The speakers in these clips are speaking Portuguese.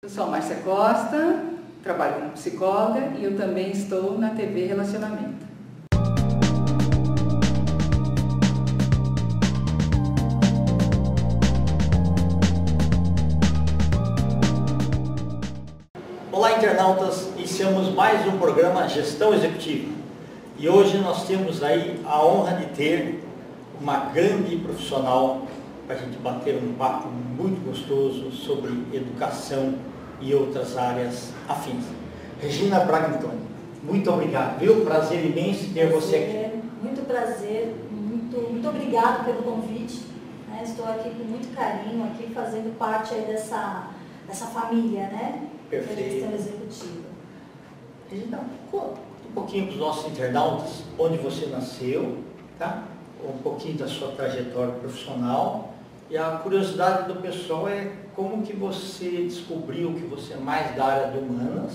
Eu sou a Márcia Costa, trabalho como psicóloga e eu também estou na TV Relacionamento. Olá, internautas! Iniciamos mais um programa Gestão Executiva. E hoje nós temos aí a honra de ter uma grande profissional para a gente bater um papo muito gostoso sobre educação e outras áreas afins. Regina Bragantoni, muito obrigado, viu? Prazer imenso ter você aqui. Muito prazer, muito obrigado pelo convite. Estou aqui com muito carinho, aqui fazendo parte aí dessa família, né? Perfeito. Da gestão executiva. Regina, conta um pouquinho para os nossos internautas onde você nasceu, tá? Um pouquinho da sua trajetória profissional. E a curiosidade do pessoal é como que você descobriu que você é mais da área de humanas,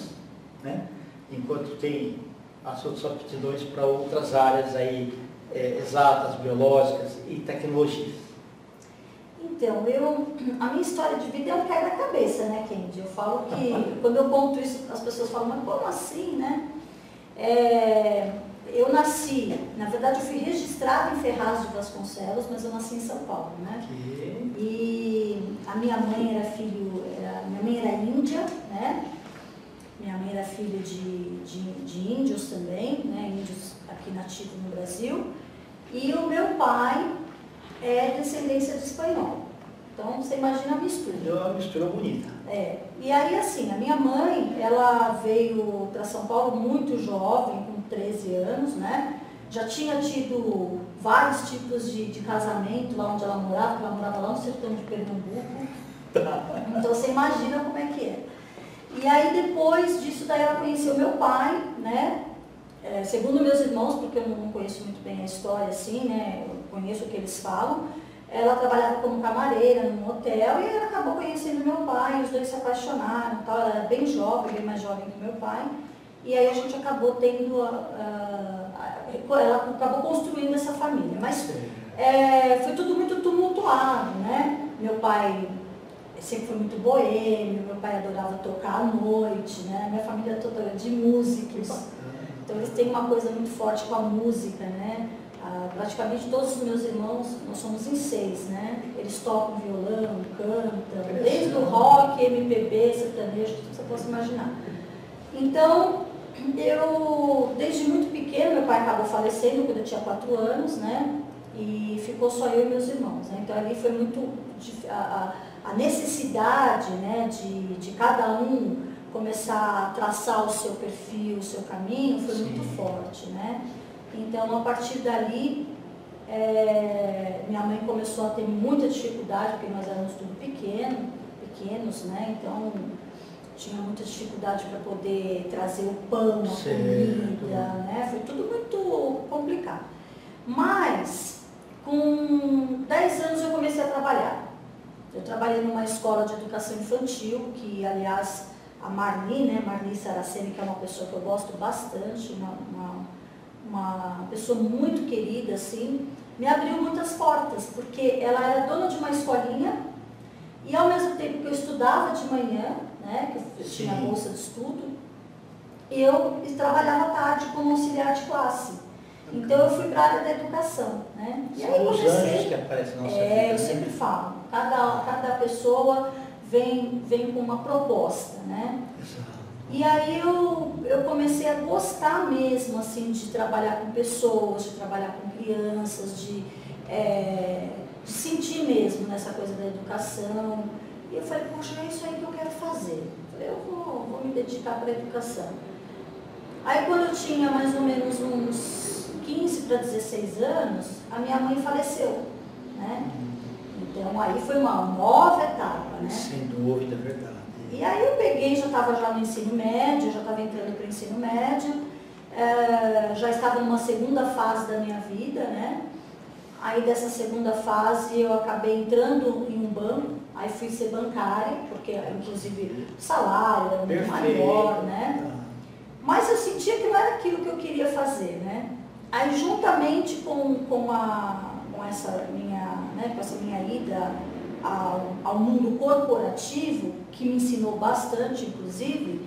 né? Enquanto tem as outras aptidões para outras áreas aí, exatas, biológicas e tecnologias. Então, a minha história de vida é um quebra-cabeça, né, Kendi? Eu falo que, quando eu conto isso, as pessoas falam, mas como assim, né? Eu nasci, na verdade eu fui registrada em Ferraz de Vasconcelos, mas eu nasci em São Paulo, né? E a minha mãe minha mãe era índia, né? Minha mãe era filha de índios também, né? Índios aqui nativos no Brasil. E o meu pai é descendência de espanhol. Então você imagina a mistura. É uma mistura bonita. E aí assim, a minha mãe, ela veio para São Paulo muito jovem, com 13 anos, né? Já tinha tido vários tipos de casamento lá onde ela morava, porque ela morava lá no sertão de Pernambuco. Então você imagina como é que é. E aí depois disso daí ela conheceu meu pai, né? Segundo meus irmãos, porque eu não conheço muito bem a história assim, né? Eu conheço o que eles falam. Ela trabalhava como camareira num hotel e ela acabou conhecendo meu pai, e os dois se apaixonaram, tal. Ela era bem jovem, bem mais jovem que meu pai. E aí a gente acabou tendo, ela acabou construindo essa família. Mas foi tudo muito tumultuado, né? Meu pai sempre foi muito boêmio, meu pai adorava tocar à noite, né? Minha família é toda de músicos. Então eles têm uma coisa muito forte com a música, né? Praticamente todos os meus irmãos, nós somos em 6, né? Eles tocam violão, cantam, desde o rock, MPB, sertanejo, tudo que você possa imaginar. Então, desde muito pequeno, meu pai acabou falecendo quando eu tinha 4 anos, né? E ficou só eu e meus irmãos, né? Então ali foi muito a necessidade, né, de cada um começar a traçar o seu perfil, o seu caminho, foi muito forte, né? Então, a partir dali, minha mãe começou a ter muita dificuldade, porque nós éramos tudo pequenos, né? Então, tinha muita dificuldade para poder trazer o pão, a comida, né? Foi tudo muito complicado. Mas, com 10 anos eu comecei a trabalhar. Eu trabalhei numa escola de educação infantil, que, aliás, a Marli, né? Marli Saraceni, que é uma pessoa que eu gosto bastante, uma pessoa muito querida, assim, me abriu muitas portas, porque ela era dona de uma escolinha e ao mesmo tempo que eu estudava de manhã, né, que eu tinha bolsa de estudo, eu trabalhava à tarde como auxiliar de classe. Então eu fui para a área da educação, né? E aí São os anjos que aparecem na nossa vida. Eu sempre falo, cada pessoa vem com uma proposta, né? Exato. E aí eu comecei a gostar mesmo, assim, de trabalhar com pessoas, de trabalhar com crianças, de sentir mesmo nessa coisa da educação. E eu falei, poxa, é isso aí que eu quero fazer. Eu falei, eu vou me dedicar para a educação. Aí quando eu tinha mais ou menos uns 15 para 16 anos, a minha mãe faleceu, né? Então aí foi uma nova etapa, né? Sem dúvida, é verdade. E aí eu peguei, já estava no ensino médio, já estava entrando para o ensino médio, já estava numa segunda fase da minha vida, né? Aí dessa segunda fase eu acabei entrando em um banco, aí fui ser bancária, porque inclusive o salário era muito maior, né? Mas eu sentia que não era aquilo que eu queria fazer, né? Aí juntamente com essa minha ida ao mundo corporativo, que me ensinou bastante, inclusive,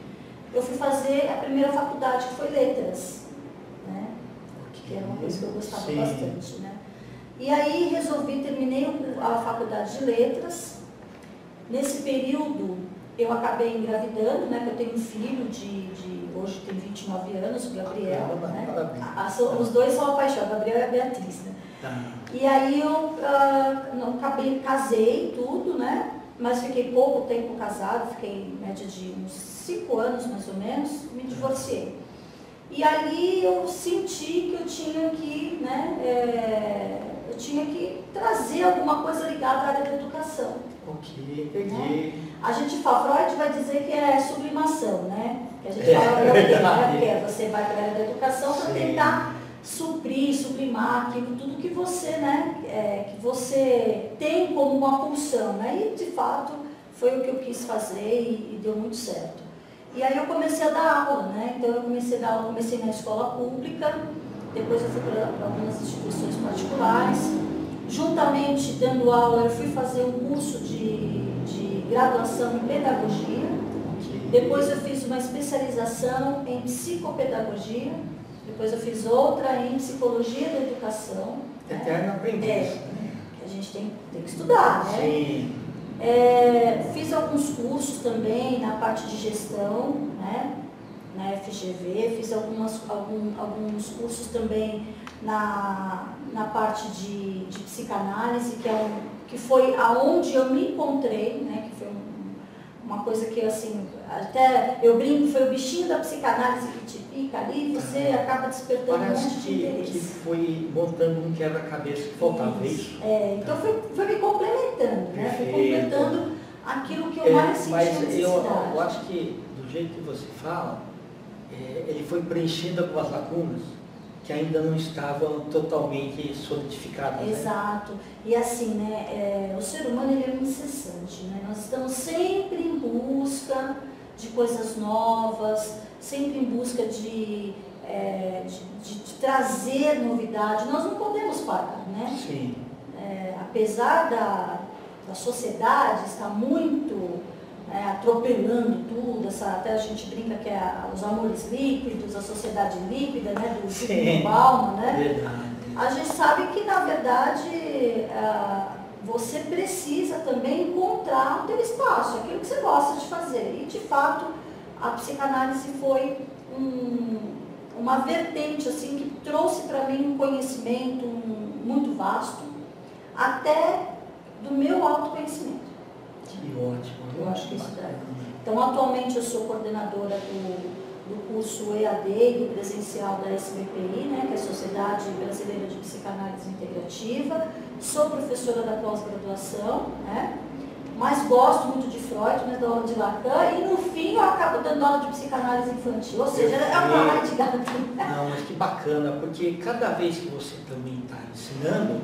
eu fui fazer a primeira faculdade, que foi Letras, né? Que era uma coisa que eu gostava bastante, né? E aí terminei a faculdade de Letras. Nesse período, eu acabei engravidando, né? Porque eu tenho um filho hoje tem 29 anos, o Gabriel, né? Os dois são apaixonados, o Gabriel e a Beatriz, né? E aí eu casei tudo, né? Mas fiquei pouco tempo casada, fiquei em média de uns 5 anos mais ou menos, me divorciei. E aí eu senti que eu tinha que, né, eu tinha que trazer alguma coisa ligada à área da educação. Ok, entendi. Né? A gente fala, Freud vai dizer que é sublimação, né? Que a gente fala, porque você vai para a área da educação para tentar suprir, sublimar aquilo, tudo que você, né, que você tem como uma pulsão, né? E de fato foi o que eu quis fazer e deu muito certo. E aí eu comecei a dar aula, né? Então eu comecei a dar aula, comecei na escola pública, depois eu fui para algumas instituições particulares. Juntamente dando aula, eu fui fazer um curso de graduação em pedagogia. Depois eu fiz uma especialização em psicopedagogia. Depois eu fiz outra em psicologia da educação. Eterno aprendiz. A gente tem que estudar, né? Sim. Fiz alguns cursos também na parte de gestão, né? Na FGV, fiz alguns cursos também na parte de psicanálise, que foi aonde eu me encontrei, né? Que foi uma coisa que, assim, até eu brinco, foi o bichinho da psicanálise que te pica ali, e você acaba despertando um monte de interesse. Que foi montando um quebra-cabeça que faltava, isso? Então foi me complementando, né? Foi completando aquilo que eu mais sentia necessidade. Eu acho que, do jeito que você fala, ele foi preenchendo algumas lacunas que ainda não estavam totalmente solidificadas. Exato. Né? E assim, né, o ser humano ele é um incessante, né? Nós estamos sempre em busca de coisas novas, sempre em busca de trazer novidade. Nós não podemos parar, né? Sim. Apesar da sociedade estar muito atropelando tudo, até a gente brinca que é os amores líquidos, a sociedade líquida, né, do Zygmunt Bauman, né? Verdade. A gente sabe que, na verdade, você precisa também encontrar o teu espaço, aquilo que você gosta de fazer. E, de fato, a psicanálise foi uma vertente assim, que trouxe para mim um conhecimento muito vasto, até do meu autoconhecimento. Que ótimo. Eu acho que isso daí. Então, atualmente eu sou coordenadora do curso EAD e do presencial da SBPI, né, que é a Sociedade Brasileira de Psicanálise Integrativa. Sou professora da pós-graduação, né, mas gosto muito de Freud, né, da aula de Lacan, e no fim eu acabo dando aula de psicanálise infantil, ou seja, é uma área de gato. Não, mas que bacana, porque cada vez que você também está ensinando,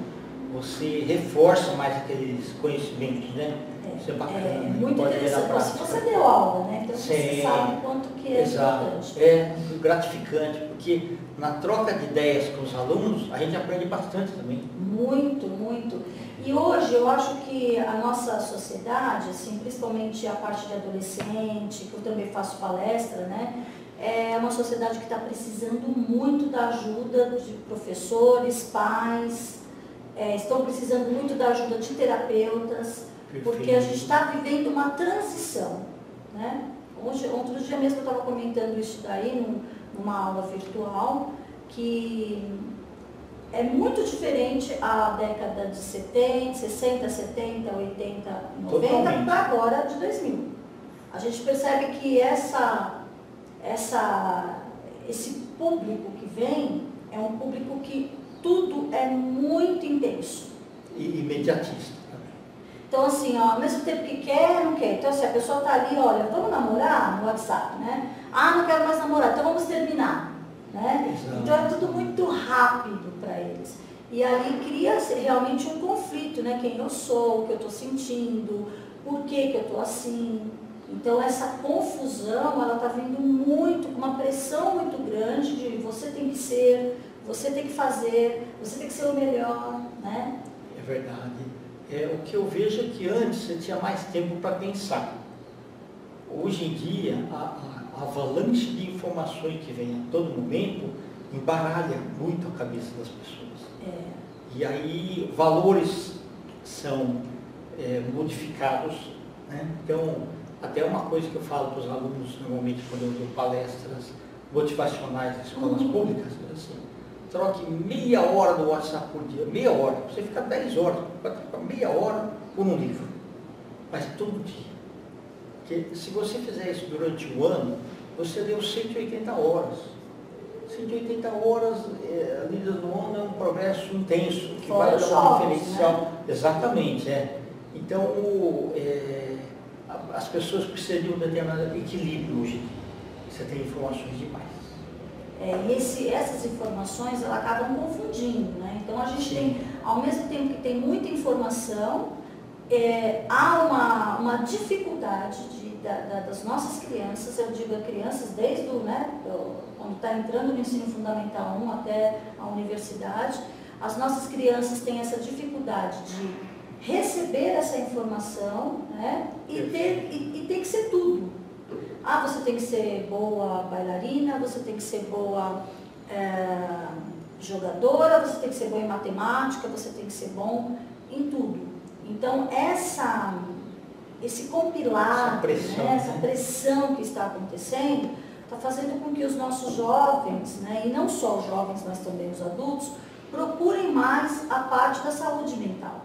você reforça mais aqueles conhecimentos, né? Isso é bacana. Muito interessante. Você deu aula, né? Então você sabe o quanto que é importante. É muito gratificante, porque na troca de ideias com os alunos, a gente aprende bastante também. Muito, muito. E hoje eu acho que a nossa sociedade, assim, principalmente a parte de adolescente, que eu também faço palestra, né? É uma sociedade que está precisando muito da ajuda de professores, pais, estão precisando muito da ajuda de terapeutas, porque a gente está vivendo uma transição, né? Outro dia mesmo eu estava comentando isso daí numa aula virtual, que é muito diferente a década de 70, 60, 70, 80, 90 para agora de 2000. A gente percebe que esse público que vem é um público que tudo é muito intenso. E imediatista também. Então, assim, ó, ao mesmo tempo que quer, não quer. Então, assim, a pessoa está ali, olha, vamos namorar no WhatsApp, né? Ah, não quero mais namorar, então vamos terminar, né? Exato. Então, é tudo muito rápido para eles. E ali cria-se realmente um conflito, né? Quem eu sou, o que eu estou sentindo, por que eu estou assim. Então, essa confusão, ela está vindo muito, com uma pressão muito grande de você tem que ser, você tem que fazer, você tem que ser o melhor, né? É verdade. O que eu vejo é que antes você tinha mais tempo para pensar. Hoje em dia, a avalanche de informações que vem a todo momento embaralha muito a cabeça das pessoas. E aí valores são modificados, né? Então, até uma coisa que eu falo para os alunos normalmente quando eu dou palestras motivacionais em escolas públicas, é assim, troque meia hora do WhatsApp por dia, meia hora, você fica 10 horas, vai trocar meia hora por um livro, mas todo dia. Porque se você fizer isso durante um ano, você deu 180 horas. 180 horas lidas no ano é um progresso intenso, que vai dar um diferencial. Né? Exatamente, Então, as pessoas precisam de um determinado equilíbrio hoje. Você tem informações demais. E essas informações, elas acabam confundindo, né? Então, a gente tem, ao mesmo tempo que tem muita informação, há uma dificuldade das nossas crianças, eu digo a crianças desde quando está entrando no ensino fundamental 1 até a universidade, as nossas crianças têm essa dificuldade de receber essa informação, né? E tem que ser tudo. Você tem que ser boa bailarina, você tem que ser boa jogadora, você tem que ser boa em matemática, você tem que ser bom em tudo. Então, esse compilado, essa pressão que está acontecendo, está fazendo com que os nossos jovens, né, e não só os jovens, mas também os adultos, procurem mais a parte da saúde mental.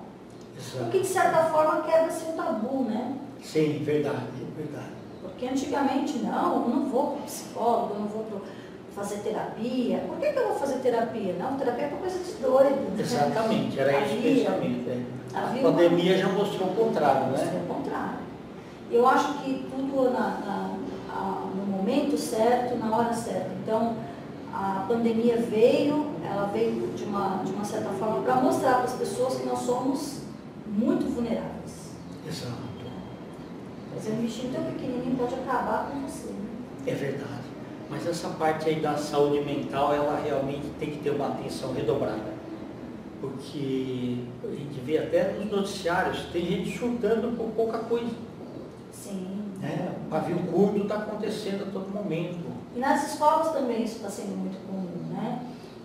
Exato. Porque, de certa forma, quebra-se um tabu, né? Sim, verdade. Porque antigamente, eu não vou para o psicólogo, eu não vou fazer terapia. Por que eu vou fazer terapia? Não, terapia é uma coisa de doido. Né? Exatamente, era esse o pensamento. A pandemia já mostrou o contrário, né? Mostrou o contrário. Eu acho que tudo no momento certo, na hora certa. Então, a pandemia ela veio de uma certa forma para mostrar para as pessoas que nós somos muito vulneráveis. Exato. Mas um bichinho tão pequenininho pode acabar com você. Né? É verdade. Mas essa parte aí da saúde mental, ela realmente tem que ter uma atenção redobrada. Porque a gente vê até nos noticiários, tem gente surtando por pouca coisa. Sim. O pavio curto está acontecendo a todo momento. E nas escolas também isso está sendo muito comum, né?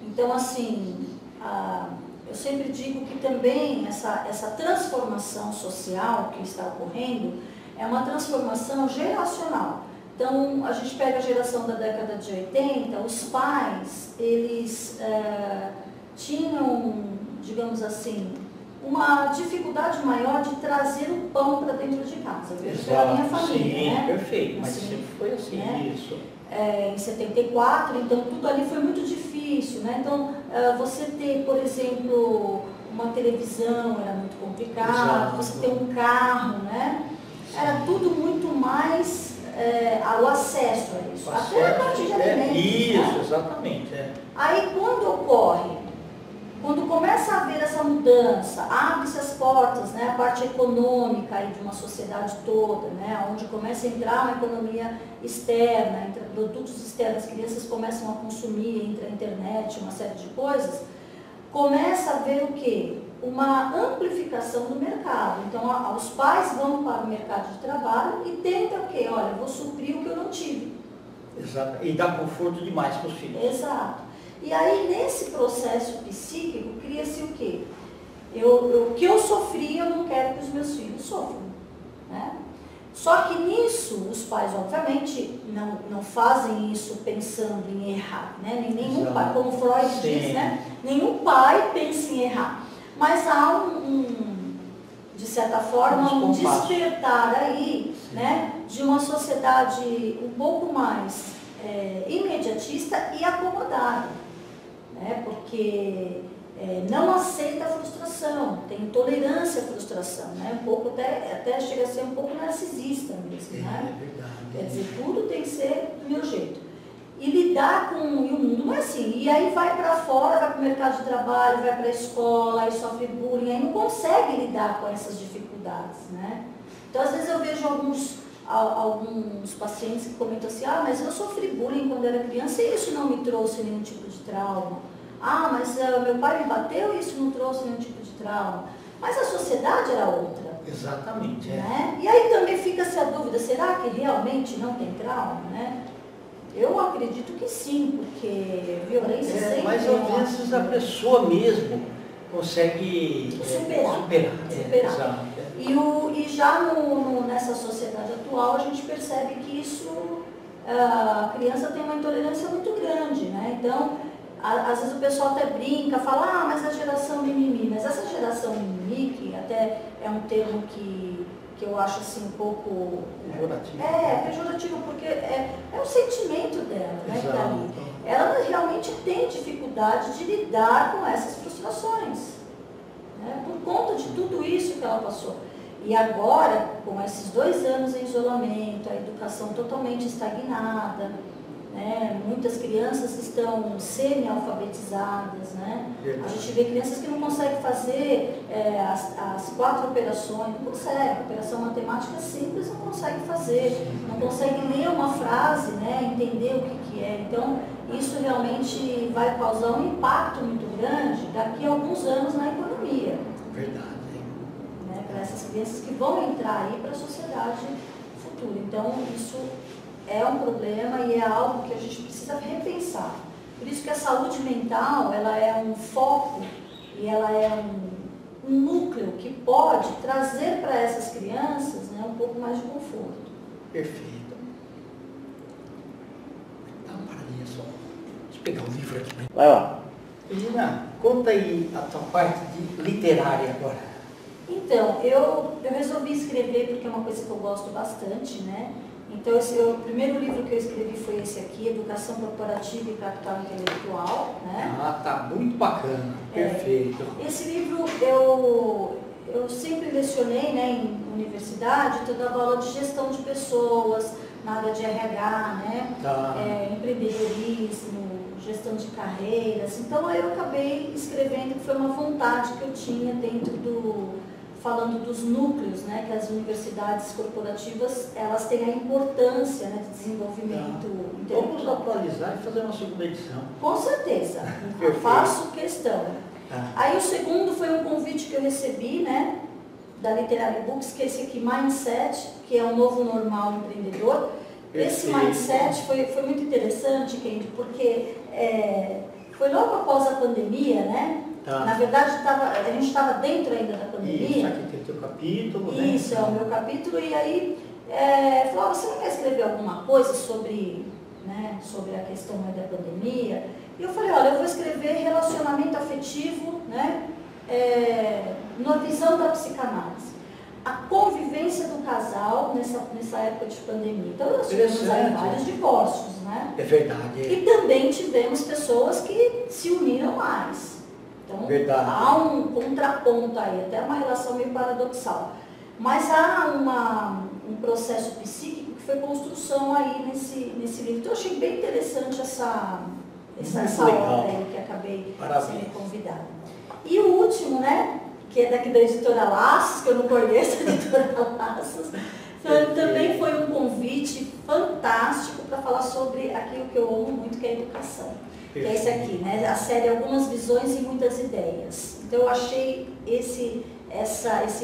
Então, assim, eu sempre digo que também essa transformação social que está ocorrendo é uma transformação geracional. Então, a gente pega a geração da década de 80, os pais, eles tinham, digamos assim, uma dificuldade maior de trazer o pão para dentro de casa. Eu vejo pela minha família, sim, né? Perfeito, mas assim, sempre foi assim, né? Isso. Em 74, então tudo ali foi muito difícil, né? Então, você ter, por exemplo, uma televisão era muito complicado, exato. Você ter um carro, né? Era tudo muito mais o acesso a isso. Até a parte de alimentos. Isso, né? Exatamente. Aí quando começa a haver essa mudança, abre-se as portas, né, a parte econômica aí de uma sociedade toda, né, onde começa a entrar uma economia externa, entra produtos externos, as crianças começam a consumir, entra a internet, uma série de coisas, começa a haver o quê? Uma amplificação do mercado. Então, os pais vão para o mercado de trabalho e tentam o quê? Olha, eu vou suprir o que eu não tive. Exato. E dá conforto demais para os filhos. Exato. E aí, nesse processo psíquico, cria-se o quê? O que eu sofri, eu não quero que os meus filhos sofram. Né? Só que nisso, os pais, obviamente, não fazem isso pensando em errar. Né? Nenhum exato. Pai, como Freud sim. Diz, né? Nenhum pai pensa em errar. Mas há de certa forma, um despertar aí, né, de uma sociedade um pouco mais imediatista e acomodada, né, porque não aceita a frustração, tem intolerância à frustração, né, um pouco até chega a ser um pouco narcisista mesmo, né? É verdade. Quer dizer, tudo tem que ser do meu jeito. E lidar com o mundo não é assim. E aí vai para fora, vai para o mercado de trabalho, vai para a escola, aí sofre bullying, aí não consegue lidar com essas dificuldades, né? Então, às vezes eu vejo alguns pacientes que comentam assim, mas eu sofri bullying quando era criança e isso não me trouxe nenhum tipo de trauma. Mas meu pai me bateu e isso não trouxe nenhum tipo de trauma. Mas a sociedade era outra. Exatamente. Né? E aí também fica-se a dúvida, será que realmente não tem trauma? Né? Eu acredito que sim, porque violência sempre mas às vezes a pessoa mesmo consegue superar. Exato. E já nessa sociedade atual a gente percebe que isso, a criança tem uma intolerância muito grande, né? Então, às vezes o pessoal até brinca, fala, mas a geração mimimi. Mas essa geração mimimi, que até é um termo que eu acho assim um pouco... Pejorativo. Pejorativo, porque é o sentimento dela, né, que tá ali. Ela realmente tem dificuldade de lidar com essas frustrações, né, por conta de tudo isso que ela passou. E agora, com esses 2 anos em isolamento, a educação totalmente estagnada, né, muitas crianças estão semi-alfabetizadas, né? A gente vê crianças que não conseguem fazer as 4 operações, não conseguem, operação matemática simples não conseguem fazer, não conseguem ler uma frase, né, entender o que é. Então, isso realmente vai causar um impacto muito grande daqui a alguns anos na economia. Verdade. Né, para essas crianças que vão entrar aí para a sociedade futura. Então, isso é um problema e é algo que a gente precisa repensar. Por isso que a saúde mental, ela é um foco e ela é um núcleo que pode trazer para essas crianças, né, um pouco mais de conforto. Perfeito. Dá uma paradinha só. Deixa eu pegar o livro aqui. Vai lá. Regina, conta aí a tua parte de literária agora. Então, eu resolvi escrever porque é uma coisa que eu gosto bastante, né? Então, o primeiro livro que eu escrevi foi esse aqui, Educação Corporativa e Capital Intelectual, né? Tá muito bacana, perfeito. Esse livro eu sempre lecionei, né, em universidade, então eu dava aula de gestão de pessoas, na área de RH, né? Empreendedorismo, gestão de carreiras. Então, aí eu acabei escrevendo, que foi uma vontade que eu tinha dentro falando dos núcleos, né, que as universidades corporativas, elas têm a importância, né, de desenvolvimento intelectual. Vamos atualizar e fazer uma segunda edição. Com certeza, faço questão. Aí o segundo foi um convite que eu recebi, né, da Literary Books, que é esse aqui, Mindset, que é um novo normal empreendedor. Esse Mindset foi muito interessante, Kendi, porque foi logo após a pandemia, né? Na verdade, a gente estava dentro ainda da pandemia. Isso aqui tem o teu capítulo, né? Isso, é o meu capítulo. E aí, falou, você não quer escrever alguma coisa sobre a questão da pandemia? E eu falei, olha, eu vou escrever relacionamento afetivo, né? Na visão da psicanálise. A convivência do casal nessa época de pandemia. Então, nós tivemos aí vários divórcios, né? É verdade. E também tivemos pessoas que se uniram mais. Então, há um contraponto aí, até uma relação meio paradoxal. Mas há um processo psíquico que foi construção aí nesse livro. Então, eu achei bem interessante essa obra aí que acabei sendo convidada. E o último, né, que é daqui da Editora Laços, que eu não conheço a Editora Laços, também foi um convite fantástico para falar sobre aquilo que eu amo muito, que é a educação. Que é esse aqui, né? A série Algumas Visões e Muitas Ideias. Então eu achei esse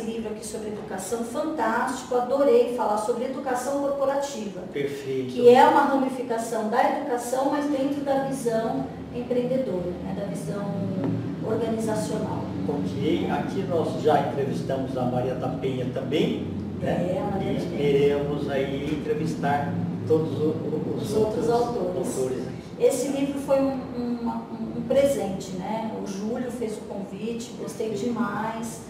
livro aqui sobre educação fantástico, adorei falar sobre educação corporativa. Perfeito. Que é uma ramificação da educação, mas dentro da visão empreendedora, né? Da visão organizacional. Ok, aqui nós já entrevistamos a Maria da Penha também, né? E esperemos aí entrevistar todos os outros autores. Esse livro foi um presente, né? O Júlio fez o convite, gostei demais,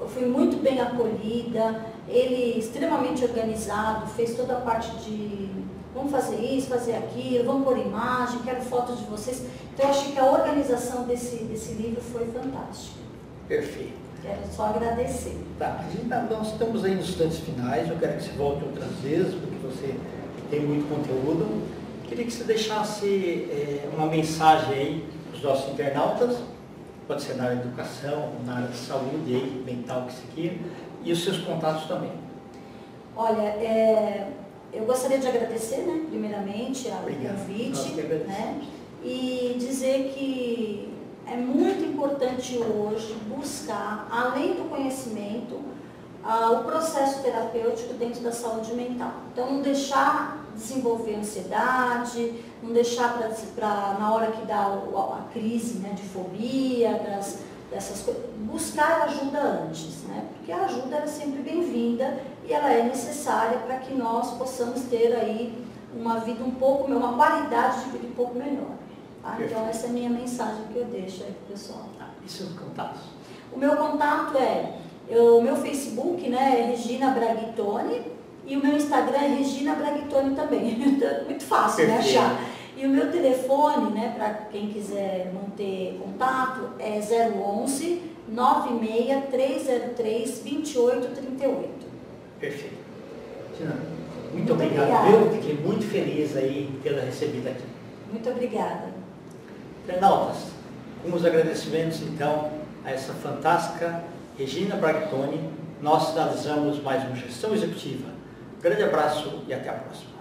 fui muito bem acolhida, ele extremamente organizado, fez toda a parte de vamos fazer isso, fazer aquilo, vamos pôr imagem, quero fotos de vocês. Então eu achei que a organização desse livro foi fantástica. Perfeito. Quero só agradecer. Tá, nós estamos aí nos instantes finais, eu quero que você volte outras vezes, porque você tem muito conteúdo. Queria que você deixasse uma mensagem aí para os nossos internautas, pode ser na área de educação, na área de saúde aí, mental, que você queira, e os seus contatos também. Olha, eu gostaria de agradecer, né, primeiramente, ao convite, né, e dizer que É muito importante hoje buscar, além do conhecimento, o processo terapêutico dentro da saúde mental. Então, não deixar desenvolver ansiedade, não deixar para na hora que dá a crise, né, de fobia, dessas coisas, buscar ajuda antes, né? Porque a ajuda é sempre bem-vinda e ela é necessária para que nós possamos ter aí uma vida uma qualidade de vida um pouco melhor. Tá? Então essa é a minha mensagem que eu deixo aí para o pessoal. E seus contatos? O meu contato o meu Facebook, né, é Regina Braghitone, e o meu Instagram é Regina Braghitone também. Muito fácil, né, achar. E o meu telefone, né, para quem quiser manter contato, é 011 96 303 2838. Perfeito. Tina, muito obrigado. Eu fiquei muito feliz aí em tê-la recebida aqui. Muito obrigada. Internautas, com os agradecimentos então a essa fantástica Regina Braghitone, nós finalizamos mais uma Gestão Executiva. Grande abraço e até a próxima.